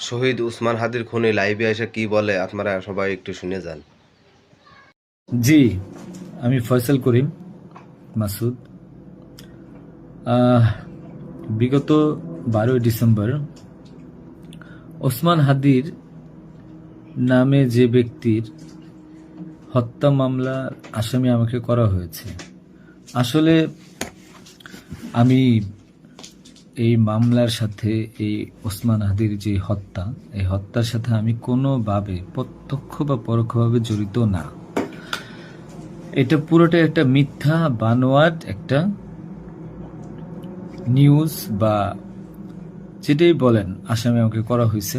শহীদ উসমান হাদির খুনি লাইভে এসে কি বলে আপনারা সবাই একটু শুনে যান। জি, আমি ফয়সাল করিম মাসুদ। আহ, বিগত 12 ডিসেম্বর ওসমান হাদির নামে যে ব্যক্তির হত্যা মামলার আসামি আমাকে করা হয়েছে, আসলে আমি এই মামলার সাথে, এই ওসমান হাদির যে হত্যা, এই হত্যার সাথে আমি কোনোভাবে প্রত্যক্ষ বা পরোক্ষভাবে জড়িত না। এটা পুরোটাই একটা মিথ্যা বানোয়াট একটা নিউজ, বা যেটাই বলেন আসামি আমাকে করা হয়েছে।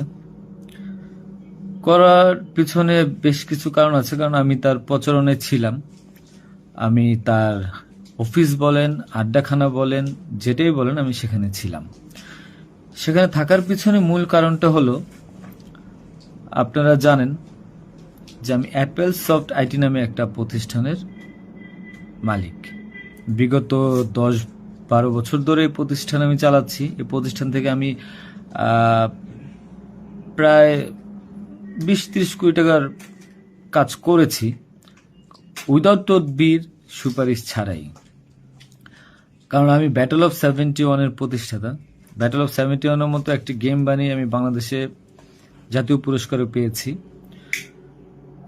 করার পিছনে বেশ কিছু কারণ আছে, কারণ আমি তার প্রচারণে ছিলাম। আমি তার অফিস বলেন, আড্ডাখানা বলেন, যেটাই বলেন, আমি সেখানে ছিলাম। সেখানে থাকার পিছনে মূল কারণটা হলো, আপনারা জানেন যে আমি অ্যাপেল সফট আইটি নামে একটা প্রতিষ্ঠানের মালিক। বিগত 10-12 বছর ধরে এই প্রতিষ্ঠান আমি চালাচ্ছি। এই প্রতিষ্ঠান থেকে আমি প্রায় 20-30 কোটি টাকার কাজ করেছি, উইদাউট তদবির, সুপারিশ ছাড়াই। কারণ আমি ব্যাটল অফ 71-এর প্রতিষ্ঠাতা। ব্যাটল অফ 71-এর মতো একটি গেম বানিয়ে আমি বাংলাদেশে জাতীয় পুরস্কারও পেয়েছি।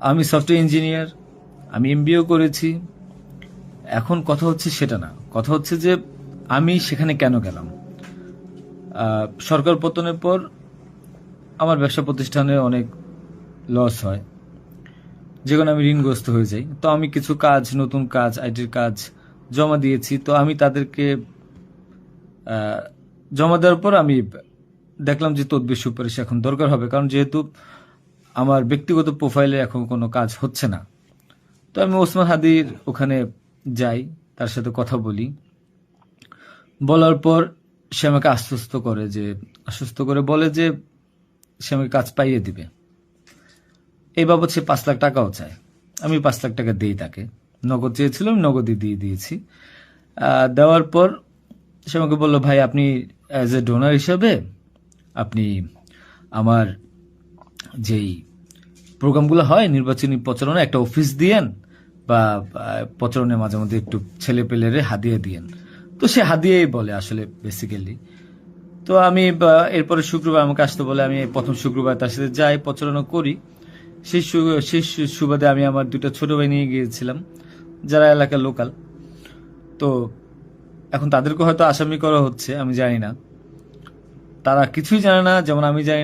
আমি সফটওয়্যার ইঞ্জিনিয়ার, আমি এমবিএও করেছি। এখন কথা হচ্ছে সেটা না, কথা হচ্ছে যে আমি সেখানে কেন গেলাম। সরকার পতনের পর আমার ব্যবসা প্রতিষ্ঠানে অনেক লস হয়, যেখানে আমি ঋণগ্রস্ত হয়ে যাই। তো আমি কিছু কাজ, নতুন কাজ, আইটির কাজ জমা দিয়েছি। তো আমি তাদেরকে জমা দেওয়ার পর আমি দেখলাম যে তদবির সুপারিশ এখন দরকার হবে, কারণ যেহেতু আমার ব্যক্তিগত প্রোফাইলে এখন কোনো কাজ হচ্ছে না। তো আমি ওসমান হাদির ওখানে যাই, তার সাথে কথা বলি। বলার পর সে আমাকে আশ্বস্ত করে বলে যে সে আমাকে কাজ পাইয়ে দিবে। এই বাবদ সে 5 লাখ টাকাও চায়। আমি 5 লাখ টাকা দিই তাকে। নগদ চেয়েছিল, আমি নগদই দিয়ে দিয়েছি। দেওয়ার পর সে আমাকে বললো, ভাই আপনি অ্যাজ এ ডোনার হিসাবে আপনি আমার যেই প্রোগ্রামগুলো হয় নির্বাচনী প্রচারণা, একটা অফিস দিয়েন, বা প্রচারণে মাঝে মধ্যে একটু ছেলে পেলেরে হাদিয়ে দিয়েন। তো সে হাদিয়েই বলে আসলে বেসিক্যালি। তো আমি এরপরে শুক্রবার আমাকে আসতে বলে, আমি প্রথম শুক্রবার তার সাথে যাই, প্রচারণা করি। সেই সুবাদে আমি আমার 2টা ছোট ভাই নিয়ে গিয়েছিলাম, যারা এলাকার লোকাল। তো এখন তাদেরকে হয়তো আসামি করা হচ্ছে, আমি জানি না। তারা কিছুই জানে না, যেমন আমি জানি না